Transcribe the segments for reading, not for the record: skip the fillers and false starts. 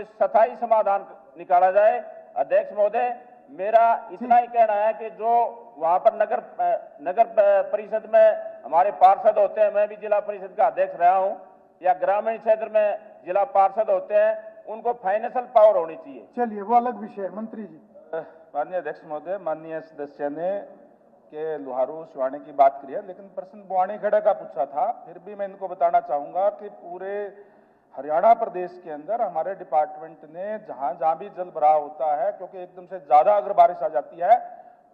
स्थायी समाधान निकाला जाए। अध्यक्ष महोदय, मेरा इतना ही कहना है कि जो वहां पर नगर परिषद में हमारे पार्षद होते हैं, मैं भी जिला परिषद का अध्यक्ष रहा हूं, या ग्रामीण क्षेत्र में जिला पार्षद होते हैं, उनको फाइनेंशियल पावर होनी चाहिए। चलिए, वो अलग विषय है। मंत्री जी। माननीय अध्यक्ष महोदय, माननीय सदस्य ने के लोहारू सिवानी की बात करी है, लेकिन प्रश्न बुआनी खेड़ा का पूछा था। फिर भी मैं इनको बताना चाहूंगा कि पूरे हरियाणा प्रदेश के अंदर हमारे डिपार्टमेंट ने जहां जहां भी जल भराव होता है, क्योंकि एकदम से ज्यादा अगर बारिश आ जाती है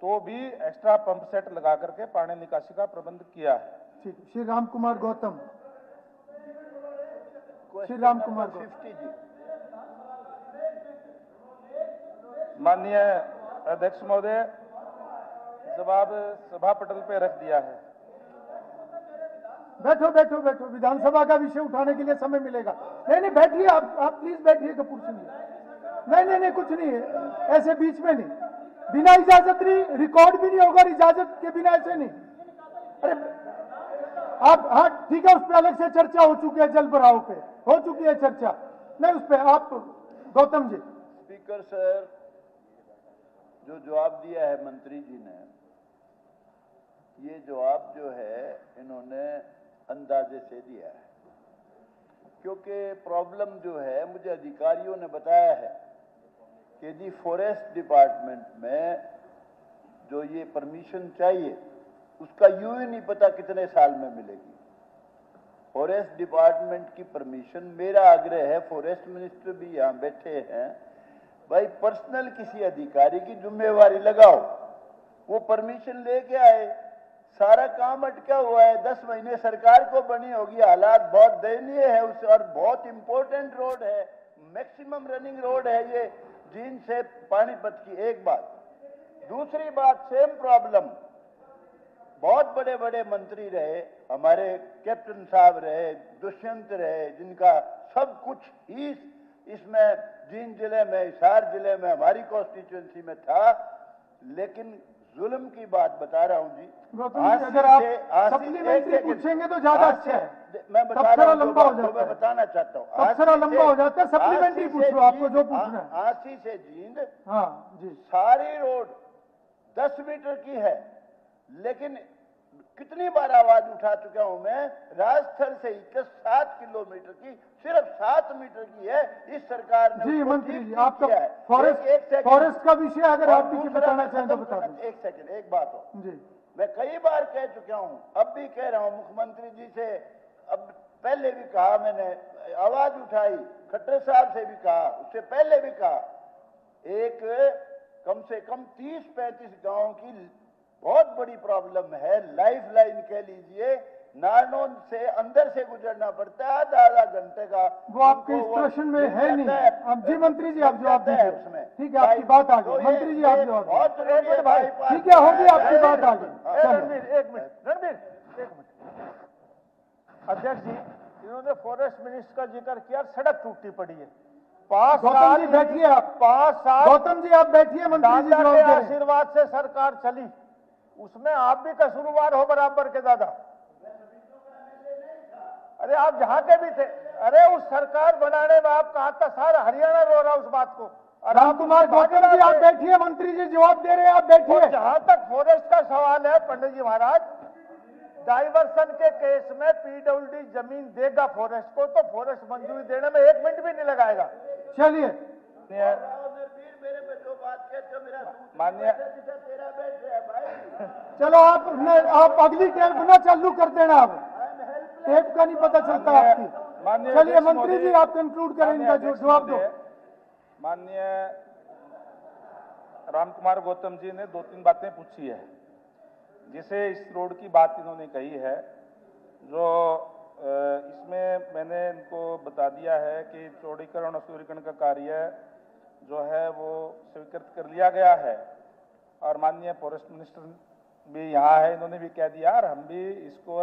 तो भी एक्स्ट्रा पंप सेट लगा करके पानी निकासी का प्रबंध किया है। ठीक। श्री राम कुमार गौतम। श्री राम कुमार 50 जी। माननीय अध्यक्ष महोदय, जवाब सभा पटल पे रख दिया है। बैठो बैठो बैठो, विधानसभा का विषय उठाने के लिए समय मिलेगा। नहीं नहीं, बैठिए आप प्लीज बैठिए। कपूर सिंह। नहीं, कुछ नहीं है, ऐसे बीच में नहीं, बिना इजाजत नहीं, रिकॉर्ड भी नहीं होगा इजाजत के बिना, ऐसे नहीं। अरे आप, हाँ ठीक है, उस पर अलग से चर्चा हो चुकी है, जल भराव पे हो चुकी है चर्चा, नहीं उस पर आप। गौतम जी। स्पीकर सर, जो जवाब दिया है मंत्री जी ने, ये जवाब जो है इन्होंने अंदाजे से दिया है, क्योंकि प्रॉब्लम जो है मुझे अधिकारियों ने बताया है कि यदि फॉरेस्ट डिपार्टमेंट में जो ये परमिशन चाहिए उसका यूं ही नहीं पता कितने साल में मिलेगी। फॉरेस्ट डिपार्टमेंट की परमिशन, मेरा आग्रह है, फॉरेस्ट मिनिस्टर भी यहाँ बैठे हैं, भाई पर्सनल किसी अधिकारी की जिम्मेवारी लगाओ, वो परमिशन लेके आए। सारा काम अटका हुआ है, 10 महीने सरकार को बनी होगी, हालात बहुत दयनीय है उस, और बहुत इंपॉर्टेंट रोड है, मैक्सिमम रनिंग रोड है ये जींद से पानीपत की। एक बात। दूसरी बात, सेम प्रॉब्लम, बहुत बड़े बड़े मंत्री रहे, हमारे कैप्टन साहब रहे, दुष्यंत रहे, जिनका सब कुछ ही इसमें जींद जिले में, हिसार जिले में, हमारी कॉन्स्टिट्यूएंसी में था, लेकिन जुल्म की बात बता रहा हूं जी। अगर आप सप्लीमेंट्री पूछेंगे तो ज्यादा अच्छा है। मैं बता रहा हूं, लंबा हो जाता है, मैं बताना चाहता हूं, अक्सर लंबा हो जाता है। सप्लीमेंट्री पूछो, आपको जो पूछना है। आसी से जींद, हाँ जी, सारी रोड 10 मीटर की है, लेकिन कितनी बार आवाज उठा चुका हूं मैं, राजस्थल से 7 किलोमीटर की सिर्फ 7 मीटर की है। इस सरकार ने जी मंत्री जी, आपका फॉरेस्ट फॉरेस्ट का विषय अगर आप भी बताना चाहें तो बता दें। एक सेकंड, एक बात हो जी। मैं कई बार कह चुका हूं, अब भी कह रहा हूं, मुख्यमंत्री जी से अब पहले भी कहा, मैंने आवाज उठाई, खट्टर साहब से भी कहा, उससे पहले भी कहा, एक कम से कम 30-35 गांव की बहुत बड़ी प्रॉब्लम है। लाइफ लाइन कह लीजिए, नारनौल से अंदर से गुजरना पड़ता है आधा घंटे का। वो आपके इस प्रश्न में है नहीं। अब जी मंत्री जी आप जवाब दीजिए। ठीक है, आपकी बात आ गई। मंत्री जी आप जवाब दीजिए। भाई ठीक है, होगी आपकी बात आ गई। रणबीर एक मिनट। अध्यक्ष जी, इन्होंने फॉरेस्ट मिनिस्टर का जिक्र किया, सड़क टूटी पड़ी है। 5 गौतम साल जी बैठिए आप। 5 साल गौतम जी आप बैठिए, मंत्री जी दादा जवाब के दे रहे हैं। आशीर्वाद से सरकार चली, उसमें आप भी कसूरवार हो बराबर के दादा। अरे आप जहां के भी थे, अरे उस सरकार बनाने में आप कहा था, सारा हरियाणा रो रहा उस बात को। राम कुमार गौतम जी आप बैठिए, मंत्री जी जवाब दे रहे हैं, आप बैठिए। जहां तक फॉरेस्ट का सवाल है पंडित जी महाराज, डाइवर्सन के केस में पीडब्ल्यूडी जमीन देगा फॉरेस्ट को, तो फॉरेस्ट मंजूरी देने में 1 मिनट भी नहीं लगाएगा। चलिए माननीय, चलो आप अगली टेप ना चालू कर देना। अब टेप का नहीं पता चलता आपकी। चलिए मंत्री जी आप कंक्लूड करें, इनका जो जवाब दो। माननीय रामकुमार गौतम जी ने 2-3 बातें पूछी है, जिसे इस रोड की बात इन्होंने कही है, जो इसमें मैंने इनको बता दिया है कि चौड़ीकरण और सुदृढ़ीकरण का कार्य जो है वो स्वीकृत कर लिया गया है, और माननीय फॉरेस्ट मिनिस्टर भी यहाँ है, इन्होंने भी कह दिया, और हम भी इसको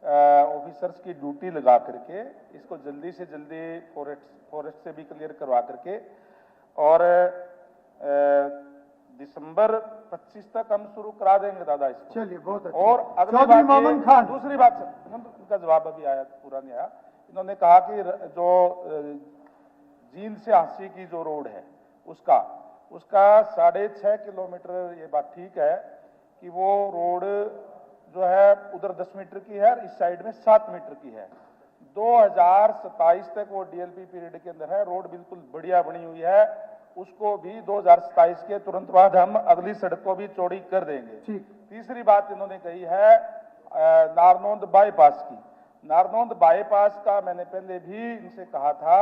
ऑफिसर्स की ड्यूटी लगा करके इसको जल्दी से जल्दी फॉरेस्ट से भी क्लियर करवा करके, और दिसंबर 25 तक हम शुरू करा देंगे दादा इसको। चलिए बहुत अच्छा। और अगली बात, दूसरी बात, उनका जवाब अभी आया, पूरा नहीं आया। इन्होंने कहा कि जो जींद से हांसी की जो रोड है उसका 6.5 किलोमीटर, ये बात ठीक है कि वो रोड जो है उधर 10 मीटर की है और इस साइड में 7 मीटर की है। 2027 तक वो डीएलपी पीरियड के अंदर है, रोड बिल्कुल बढ़िया बनी हुई है। उसको भी 2027 के तुरंत बाद हम अगली सड़क को भी चौड़ी कर देंगे। ठीक। तीसरी बात इन्होंने कही है नारनौंद बाईपास की। नारनौंद बाईपास का मैंने पहले भी इनसे कहा था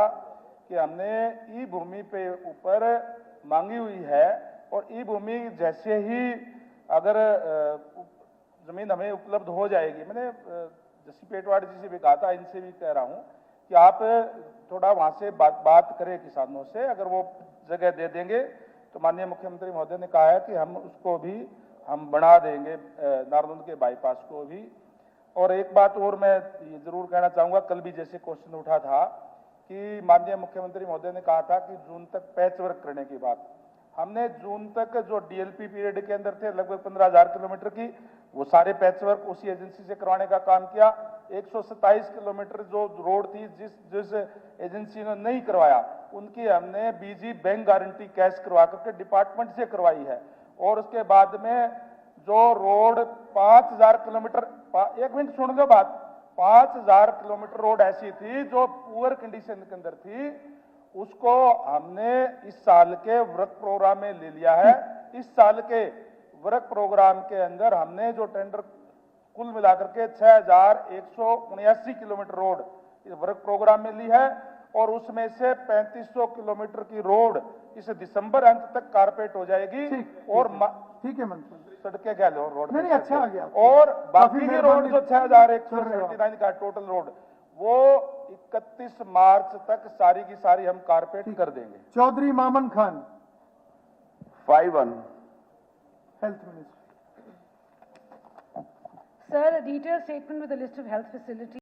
कि हमने ई भूमि पे ऊपर मांगी हुई है और ई भूमि जैसे ही अगर जमीन हमें उपलब्ध हो जाएगी, मैंने जसी पेटवाड़ जी से भी कहा था, इनसे भी कह रहा हूं कि आप थोड़ा वहां से बात करें किसानों से, अगर वो जगह दे देंगे तो माननीय मुख्यमंत्री महोदय ने कहा है कि हम उसको भी हम बढ़ा देंगे, नारनौंद के बाईपास को भी। और एक बात और मैं ये जरूर कहना चाहूंगा, कल भी जैसे क्वेश्चन उठा था कि माननीय मुख्यमंत्री महोदय ने कहा था कि जून तक पैच वर्क करने की बात। हमने जून तक जो डीएलपी पीरियड के अंदर थे लगभग 15,000 किलोमीटर की, वो सारे पैच वर्क उसी एजेंसी से करवाने का काम किया। 127 किलोमीटर जो रोड थी जिस एजेंसी ने नहीं करवाया, उनकी हमने बीजी बैंक गारंटी कैश करवा करके डिपार्टमेंट से करवाई है। और उसके बाद में जो रोड 5,000 किलोमीटर, 1 मिनट सुन लो बात, 5,000 किलोमीटर रोड ऐसी थी जो पुअर कंडीशन के अंदर थी, उसको हमने इस साल के वर्क प्रोग्राम में ले लिया है। इस साल के वर्क प्रोग्राम के अंदर हमने जो टेंडर कुल मिलाकर के 6,179 किलोमीटर रोड इस वर्क प्रोग्राम में ली है और उसमें से 3,500 किलोमीटर की रोड इस दिसंबर अंत तक कारपेट हो जाएगी। और ठीक है मंत्री, सड़कें क्या लो रोड नहीं अच्छा आ गया। और बाकी की रोड जो 6,179 का टोटल रोड, वो 31 मार्च तक सारी की सारी हम कारपेट कर देंगे। Chaudhary Mamman Khan, 5-1 health minister. Sir, a detailed statement with a list of health facilities.